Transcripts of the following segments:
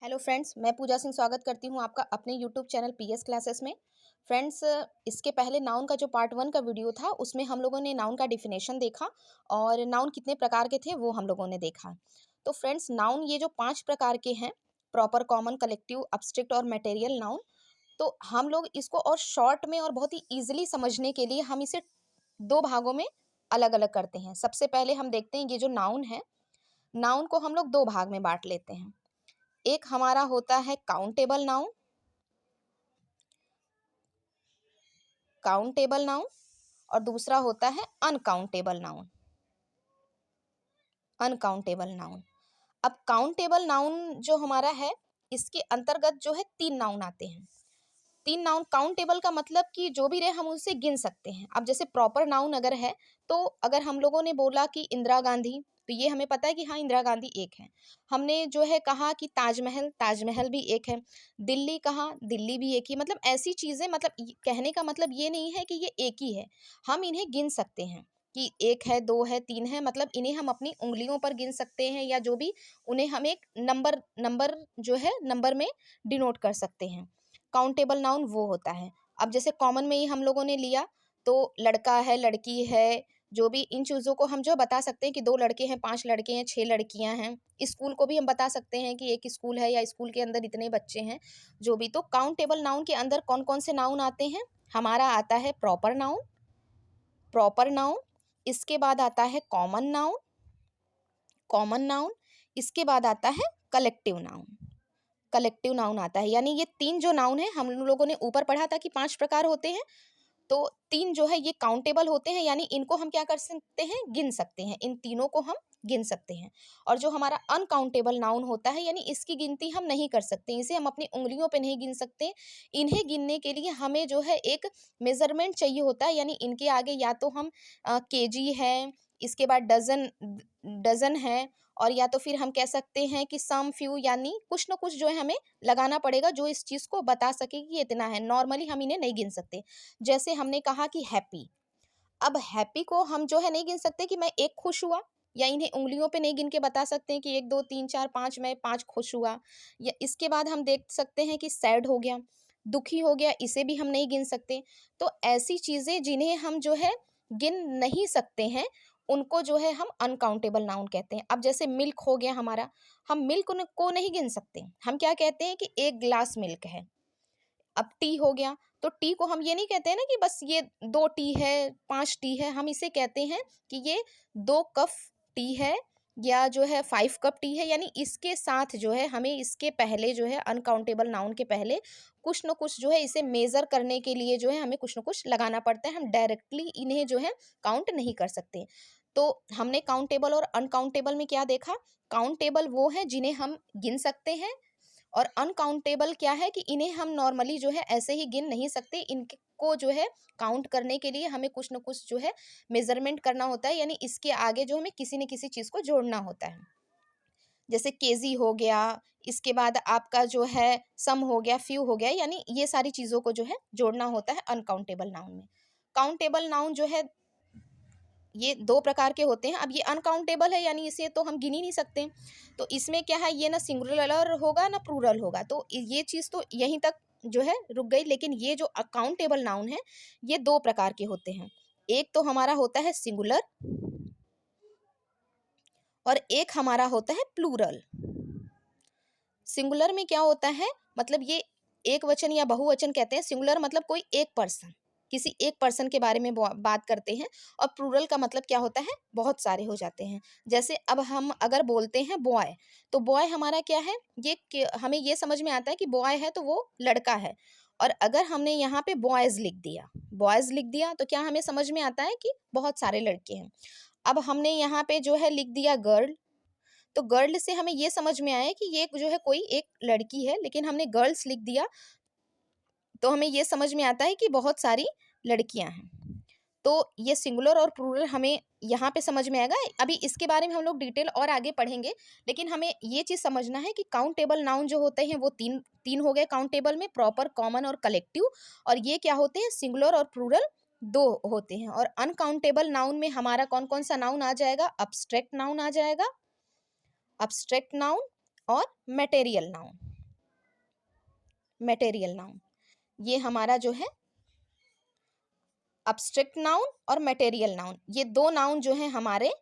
Hello friends, मैं पूजा सिंह स्वागत करती हूँ आपका अपने यूट्यूब चैनल पीएस क्लासेस में। फ्रेंड्स, इसके पहले नाउन का जो पार्ट 1 का वीडियो था उसमें हम लोगों ने नाउन का डिफिनेशन देखा और नाउन कितने प्रकार के थे वो हम लोगों ने देखा। तो फ्रेंड्स, नाउन ये जो 5 प्रकार के हैं, प्रॉपर, कॉमन, कलेक्टिव, अब्स्ट्रैक्ट और मटेरियल नाउन। तो हम लोग इसको और शॉर्ट में और बहुत ही ईजिली समझने के लिए हम इसे 2 भागों में अलग अलग करते हैं। सबसे पहले हम देखते हैं ये जो नाउन है, नाउन को हम लोग 2 भाग में बांट लेते हैं। एक हमारा होता है काउंटेबल नाउन, काउंटेबल नाउन, और दूसरा होता है अनकाउंटेबल नाउन, अनकाउंटेबल नाउन। अब काउंटेबल नाउन जो हमारा है, इसके अंतर्गत जो है 3 नाउन आते हैं। 3 नाउन, काउंटेबल का मतलब कि जो भी रहे हम उसे गिन सकते हैं। अब जैसे प्रॉपर नाउन अगर है, तो अगर हम लोगों ने बोला कि इंदिरा गांधी, तो ये हमें पता है कि हाँ, इंदिरा गांधी एक है। हमने जो है कहा कि ताजमहल, ताजमहल भी एक है। दिल्ली कहा, दिल्ली भी एक ही। मतलब ऐसी चीज़ें, मतलब कहने का मतलब ये नहीं है कि ये एक ही है, हम इन्हें गिन सकते हैं कि 1 है, 2 है, 3 है। मतलब इन्हें हम अपनी उँगलियों पर गिन सकते हैं, या जो भी उन्हें हम एक नंबर नंबर जो है नंबर में डिनोट कर सकते हैं। काउंटेबल नाउन वो होता है। अब जैसे कॉमन में ही हम लोगों ने लिया, तो लड़का है, लड़की है, जो भी इन चीज़ों को हम जो बता सकते हैं कि 2 लड़के हैं, 5 लड़के हैं, 6 लड़कियां हैं। स्कूल को भी हम बता सकते हैं कि एक स्कूल है या स्कूल के अंदर इतने बच्चे हैं, जो भी। तो काउंटेबल नाउन के अंदर कौन कौन से नाउन आते हैं? हमारा आता है प्रॉपर नाउन, प्रॉपर नाउन। इसके बाद आता है कॉमन नाउन, कॉमन नाउन। इसके बाद आता है कलेक्टिव नाउन, कलेक्टिव नाउन आता है। यानी ये 3 जो नाउन है, हम लोगों ने ऊपर पढ़ा था कि 5 प्रकार होते हैं, तो 3 जो है ये काउंटेबल होते हैं, यानी इनको हम क्या कर सकते हैं? गिन सकते हैं। इन तीनों को हम गिन सकते हैं। और जो हमारा अनकाउंटेबल नाउन होता है, यानी इसकी गिनती हम नहीं कर सकते, इसे हम अपनी उंगलियों पे नहीं गिन सकते। इन्हें गिनने के लिए हमें जो है एक मेजरमेंट चाहिए होता है, यानी इनके आगे या तो हम केजी है, इसके बाद डजन, डजन है, और या तो फिर हम कह सकते हैं कि सम, फ्यू, यानी कुछ ना कुछ जो है हमें लगाना पड़ेगा जो इस चीज़ को बता सके कि ये इतना है। नॉर्मली हम इन्हें नहीं गिन सकते। जैसे हमने कहा कि हैप्पी, अब हैप्पी को हम जो है नहीं गिन सकते कि मैं 1 खुश हुआ, या इन्हें उँगलियों पे नहीं गिन के बता सकते हैं कि 1, 2, 3, 4, 5 मैं 5 खुश हुआ। या इसके बाद हम देख सकते हैं कि सैड हो गया, दुखी हो गया, इसे भी हम नहीं गिन सकते। तो ऐसी चीज़ें जिन्हें हम जो है गिन नहीं सकते हैं, उनको जो है हम अनकाउंटेबल नाउन कहते हैं। अब जैसे मिल्क हो गया हमारा, हम मिल्क को नहीं गिन सकते। हम क्या कहते हैं कि 1 ग्लास मिल्क है। अब टी हो गया, तो टी को हम ये नहीं कहते हैं ना कि बस ये 2 टी है, 5 टी है। हम इसे कहते हैं कि ये 2 कप टी है, या जो है 5 कप टी है। यानी इसके साथ जो है हमें इसके पहले जो है अनकाउंटेबल नाउन के पहले कुछ न कुछ जो है इसे मेज़र करने के लिए जो है हमें कुछ न कुछ लगाना पड़ता है। हम डायरेक्टली इन्हें जो है काउंट नहीं कर सकते। तो हमने काउंटेबल और अनकाउंटेबल में क्या देखा? काउंटेबल वो है जिन्हें हम गिन सकते हैं, और अनकाउंटेबल क्या है कि इन्हें हम नॉर्मली जो है ऐसे ही गिन नहीं सकते। इनको जो है काउंट करने के लिए हमें कुछ न कुछ जो है मेजरमेंट करना होता है, यानी इसके आगे जो हमें किसी न किसी चीज़ को जोड़ना होता है। जैसे केजी हो गया, इसके बाद आपका जो है सम हो गया, फ्यू हो गया, यानी ये सारी चीज़ों को जो है जोड़ना होता है अनकाउंटेबल नाउन में। काउंटेबल नाउन जो है ये 2 प्रकार के होते हैं। अब ये अनकाउंटेबल है, यानी इसे तो हम गिन ही नहीं सकते। तो इसमें क्या है, ये ना सिंगुलर होगा ना प्लूरल होगा। तो ये चीज़ तो यहीं तक जो है रुक गई। लेकिन ये जो अकाउंटेबल नाउन है, ये 2 प्रकार के होते हैं। एक तो हमारा होता है सिंगुलर, और एक हमारा होता है प्लूरल। सिंगुलर में क्या होता है, मतलब ये एक वचन या बहुवचन कहते हैं। सिंगुलर मतलब कोई एक पर्सन, किसी एक पर्सन के बारे में बात करते हैं। और प्लूरल का मतलब क्या होता है, बहुत सारे हो जाते हैं। जैसे अब हम अगर बोलते हैं बॉय, तो बॉय हमारा क्या है, हमें ये समझ में आता है कि बॉय है तो वो लड़का है। और अगर हमने यहाँ पे बॉयज लिख दिया, बॉयज लिख दिया, तो क्या हमें समझ में आता है कि बहुत सारे लड़के हैं। अब हमने यहाँ पे जो है लिख दिया गर्ल, तो गर्ल से हमें ये समझ में आया कि ये जो है कोई एक लड़की है। लेकिन हमने गर्ल्स लिख दिया, तो हमें ये समझ में आता है कि बहुत सारी लड़कियां हैं। तो ये सिंगुलर और प्लूरल हमें यहाँ पे समझ में आएगा। अभी इसके बारे में हम लोग डिटेल और आगे पढ़ेंगे। लेकिन हमें ये चीज़ समझना है कि काउंटेबल नाउन जो होते हैं वो तीन तीन हो गए काउंटेबल में, प्रॉपर, कॉमन और कलेक्टिव। और ये क्या होते हैं, सिंगुलर और प्लूरल 2 होते हैं। और अनकाउंटेबल नाउन में हमारा कौन कौन सा नाउन आ जाएगा? अब्स्ट्रैक्ट नाउन आ जाएगा, अब्स्ट्रैक्ट नाउन और मटेरियल नाउन। Material noun. ये हमारा जो है अब्स्ट्रैक्ट नाउन और मटेरियल नाउन, ये दो नाउन जो है हमारे,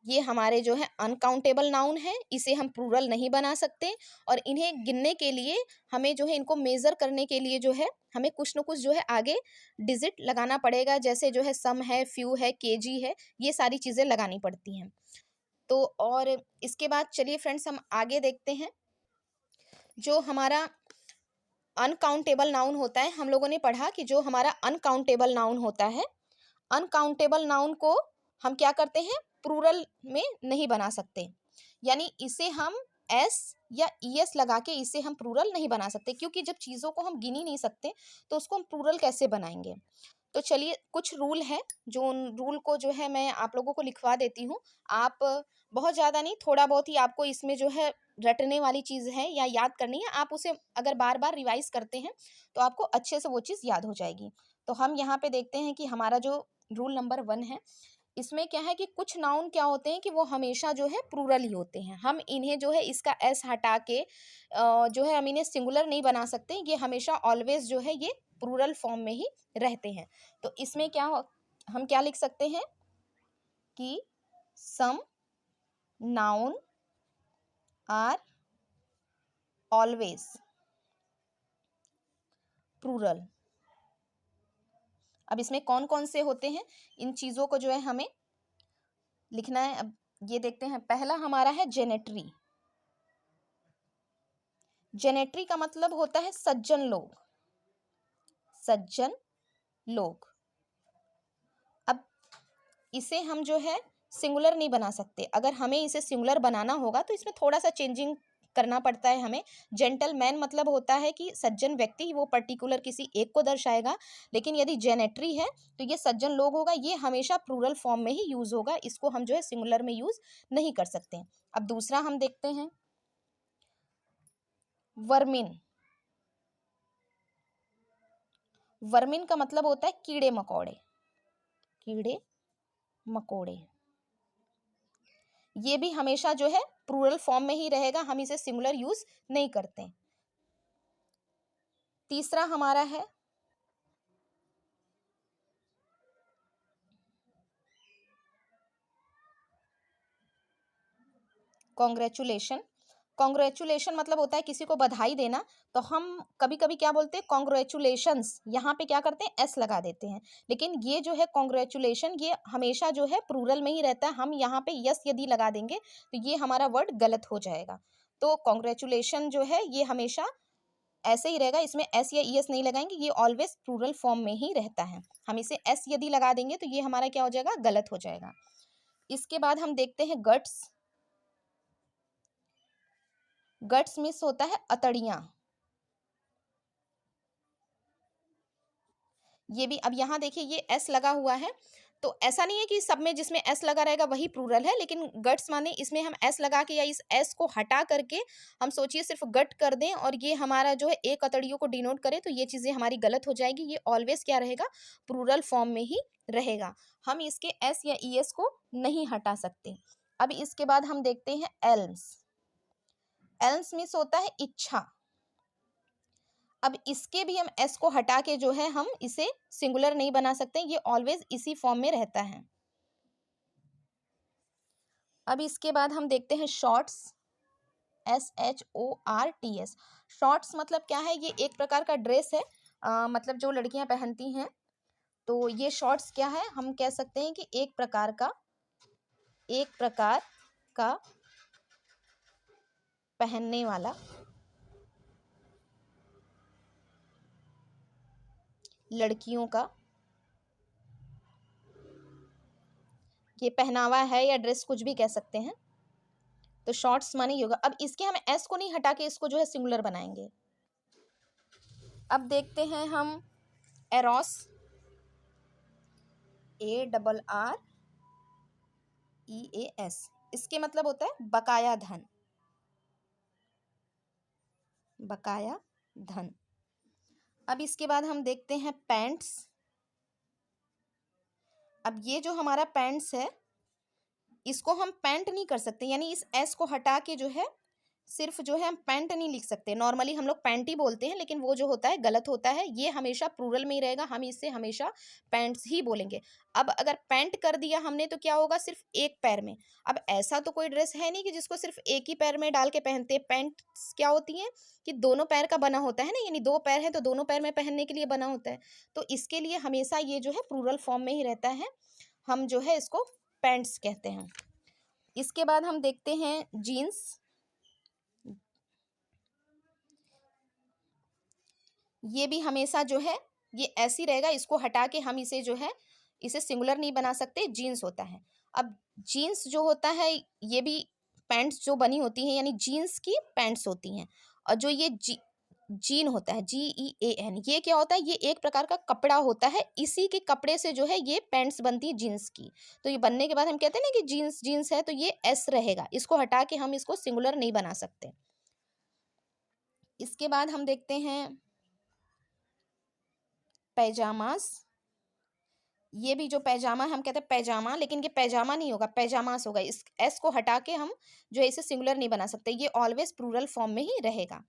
ये हमारे जो है अनकाउंटेबल नाउन है। इसे हम प्लूरल नहीं बना सकते और इन्हें गिनने के लिए हमें जो है, इनको मेजर करने के लिए जो है हमें कुछ न कुछ जो है आगे डिजिट लगाना पड़ेगा, जैसे जो है सम है, फ्यू है, केजी है, ये सारी चीज़ें लगानी पड़ती हैं। तो और इसके बाद चलिए फ्रेंड्स हम आगे देखते हैं। जो हमारा अनकाउंटेबल नाउन होता है, हम लोगों ने पढ़ा कि जो हमारा अनकाउंटेबल नाउन होता है, अनकाउंटेबल नाउन को हम क्या करते हैं, प्लूरल में नहीं बना सकते, यानी इसे हम एस या ईएस लगा के इसे हम प्लूरल नहीं बना सकते, क्योंकि जब चीज़ों को हम गिन ही नहीं सकते तो उसको हम प्लूरल कैसे बनाएंगे। तो चलिए कुछ रूल है, जो उन रूल को जो है मैं आप लोगों को लिखवा देती हूँ। आप बहुत ज़्यादा नहीं, थोड़ा बहुत ही आपको इसमें जो है रटने वाली चीज़ है या याद करनी है, आप उसे अगर बार बार रिवाइज करते हैं तो आपको अच्छे से वो चीज़ याद हो जाएगी। तो हम यहाँ पे देखते हैं कि हमारा जो रूल नंबर 1 है, इसमें क्या है कि कुछ नाउन क्या होते हैं कि वो हमेशा जो है प्लूरल ही होते हैं। हम इन्हें जो है इसका एस हटा के जो है हम इन्हें सिंगुलर नहीं बना सकते, ये हमेशा ऑलवेज जो है ये प्लूरल फॉर्म में ही रहते हैं। तो इसमें हम क्या लिख सकते हैं कि सम नाउन आर ऑलवेज प्लूरल। अब इसमें कौन कौन से होते हैं, इन चीज़ों को जो है हमें लिखना है। अब ये देखते हैं, पहला हमारा है जेनेटरी। जेनेटरी का मतलब होता है सज्जन लोग, सज्जन लोग। अब इसे हम जो है सिंगुलर नहीं बना सकते, अगर हमें इसे सिंगुलर बनाना होगा तो इसमें थोड़ा सा चेंजिंग करना पड़ता है हमें। जेंटलमैन मतलब होता है कि सज्जन व्यक्ति, वो पर्टिकुलर किसी एक को दर्शाएगा, लेकिन यदि जेनेटरी है तो ये सज्जन लोग होगा, ये हमेशा प्लूरल फॉर्म में ही यूज होगा, इसको हम जो है सिंगुलर में यूज नहीं कर सकते। अब दूसरा हम देखते हैं वर्मिन। वर्मिन का मतलब होता है कीड़े मकोड़े, कीड़े मकोड़े। ये भी हमेशा जो है प्लूरल फॉर्म में ही रहेगा, हम इसे सिंगुलर यूज नहीं करते। तीसरा हमारा है कॉन्ग्रेचुलेशन। कॉन्ग्रेचुलेशन मतलब होता है किसी को बधाई देना, तो हम कभी कभी क्या बोलते हैं, कॉन्ग्रेचुलेशंस, यहाँ पे क्या करते हैं एस लगा देते हैं, लेकिन ये जो है कॉन्ग्रेचुलेशन ये हमेशा जो है प्लूरल में ही रहता है। हम यहाँ पे यस यदि लगा देंगे तो ये हमारा वर्ड गलत हो जाएगा। तो कॉन्ग्रेचुलेशन जो है ये हमेशा ऐसे ही रहेगा, इसमें एस या ईएस नहीं लगाएंगे, ये ऑलवेज प्लूरल फॉर्म में ही रहता है। हम इसे एस यदि लगा देंगे तो ये हमारा क्या हो जाएगा, गलत हो जाएगा। इसके बाद हम देखते हैं गट्स। गट्स मीन्स होता है अतड़ियां। ये भी, अब यहाँ देखिए ये एस लगा हुआ है, तो ऐसा नहीं है कि सब में जिसमें एस लगा रहेगा वही प्लूरल है, लेकिन गट्स माने इसमें हम एस लगा के या इस एस को हटा करके हम सोचिए सिर्फ गट कर दें और ये हमारा जो है एक अतड़ियों को डिनोट करे, तो ये चीज़ें हमारी गलत हो जाएगी। ये ऑलवेज क्या रहेगा, प्लूरल फॉर्म में ही रहेगा, हम इसके एस या ईएस को नहीं हटा सकते। अब इसके बाद हम देखते हैं एल्म्स। एल्म्स मीन्स होता है इच्छा। अब इसके भी हम एस को हटा के जो है हम इसे सिंगुलर नहीं बना सकते, ये ऑलवेज इसी फॉर्म में रहता है। अब इसके बाद हम देखते हैं शॉर्ट्स। SHORTS। शॉर्ट्स मतलब क्या है, ये एक प्रकार का ड्रेस है, मतलब जो लड़कियां पहनती हैं। तो ये शॉर्ट्स क्या है, हम कह सकते हैं कि एक प्रकार का पहनने वाला लड़कियों का ये पहनावा है या ड्रेस, कुछ भी कह सकते हैं। तो शॉर्ट्स माने योगा। अब इसके हम एस को नहीं हटा के इसको जो है सिंगुलर बनाएंगे। अब देखते हैं हम एरोस। ARREAS। इसके मतलब होता है बकाया धन, बकाया धन। अब इसके बाद हम देखते हैं पैंट्स। अब ये जो हमारा पैंट्स है, इसको हम पैंट नहीं कर सकते, यानी इस एस को हटा के जो है सिर्फ जो है हम पैंट नहीं लिख सकते, नॉर्मली हम लोग पैंट ही बोलते हैं, लेकिन वो जो होता है गलत होता है, ये हमेशा प्लूरल में ही रहेगा, हम इसे हमेशा पैंट्स ही बोलेंगे। अब अगर पैंट कर दिया हमने तो क्या होगा, सिर्फ एक पैर में। अब ऐसा तो कोई ड्रेस है नहीं कि जिसको सिर्फ एक ही पैर में डाल के पहनते हैं। पैंट्स क्या होती हैं कि दोनों पैर का बना होता है ना, यानी दो पैर है तो दोनों पैर में पहनने के लिए बना होता है। तो इसके लिए हमेशा ये जो है प्लूरल फॉर्म में ही रहता है, हम जो है इसको पैंट्स कहते हैं। इसके बाद हम देखते हैं जीन्स। ये भी हमेशा जो है ये ऐसी रहेगा, इसको हटा के हम इसे जो है इसे सिंगुलर नहीं बना सकते, जीन्स होता है। अब जीन्स जो होता है ये भी पैंट्स जो बनी होती हैं, यानी जीन्स की पैंट्स होती हैं। और जो ये जीन होता है, GEAN, ये क्या होता है, ये एक प्रकार का कपड़ा होता है, इसी के कपड़े से जो है ये पैंट्स बनती है जीन्स की। तो ये बनने के बाद हम कहते हैं ना कि जीन्स जीन्स है, तो ये S रहेगा, इसको हटा के हम इसको सिंगुलर नहीं बना सकते। इसके बाद हम देखते हैं पैजामास। ये भी जो पैजामा है हम कहते हैं पैजामा, लेकिन ये पैजामा नहीं होगा, पैजामास होगा। इस एस को हटा के हम जो है इसे सिंगुलर नहीं बना सकते, ये ऑलवेज प्लूरल फॉर्म में ही रहेगा।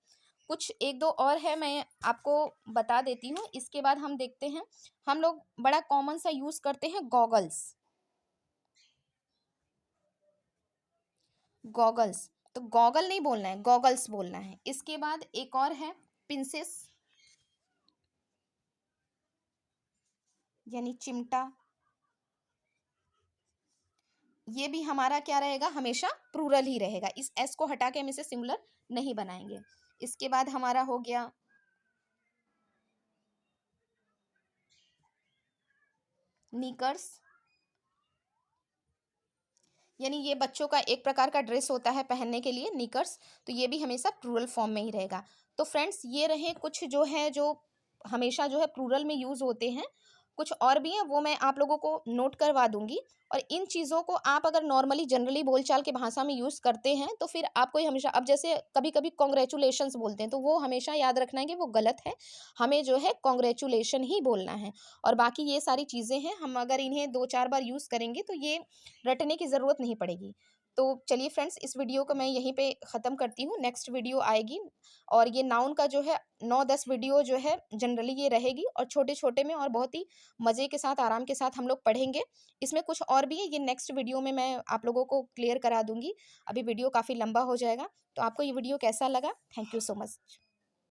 कुछ एक दो और है, मैं आपको बता देती हूँ। इसके बाद हम देखते हैं, हम लोग बड़ा कॉमन सा यूज करते हैं गॉगल्स। गॉगल्स, तो गॉगल नहीं बोलना है, गॉगल्स बोलना है। इसके बाद एक और है पिंसेस, यानी चिमटा। ये भी हमारा क्या रहेगा, हमेशा प्लूरल ही रहेगा, इस एस को हटा के हम इसे सिंगुलर नहीं बनाएंगे। इसके बाद हमारा हो गया निकर्स, यानी ये बच्चों का एक प्रकार का ड्रेस होता है पहनने के लिए, निकर्स। तो ये भी हमेशा प्लूरल फॉर्म में ही रहेगा। तो फ्रेंड्स ये रहे कुछ जो है जो हमेशा जो है प्लूरल में यूज होते हैं। कुछ और भी हैं, वो मैं आप लोगों को नोट करवा दूंगी। और इन चीज़ों को आप अगर नॉर्मली जनरली बोलचाल की भाषा में यूज़ करते हैं तो फिर आपको ये हमेशा, अब जैसे कभी कभी कॉन्ग्रेचुलेशंस बोलते हैं, तो वो हमेशा याद रखना है कि वो गलत है, हमें जो है कॉन्ग्रेचुलेशन ही बोलना है। और बाकी ये सारी चीज़ें हैं, हम अगर इन्हें दो चार बार यूज़ करेंगे तो ये रटने की ज़रूरत नहीं पड़ेगी। तो चलिए फ्रेंड्स, इस वीडियो को मैं यहीं पे ख़त्म करती हूँ, नेक्स्ट वीडियो आएगी। और ये नाउन का जो है 9-10 वीडियो जो है जनरली ये रहेगी, और छोटे छोटे में और बहुत ही मज़े के साथ आराम के साथ हम लोग पढ़ेंगे। इसमें कुछ और भी है, ये नेक्स्ट वीडियो में मैं आप लोगों को क्लियर करा दूंगी। अभी वीडियो काफ़ी लंबा हो जाएगा। तो आपको ये वीडियो कैसा लगा? Thank you so much.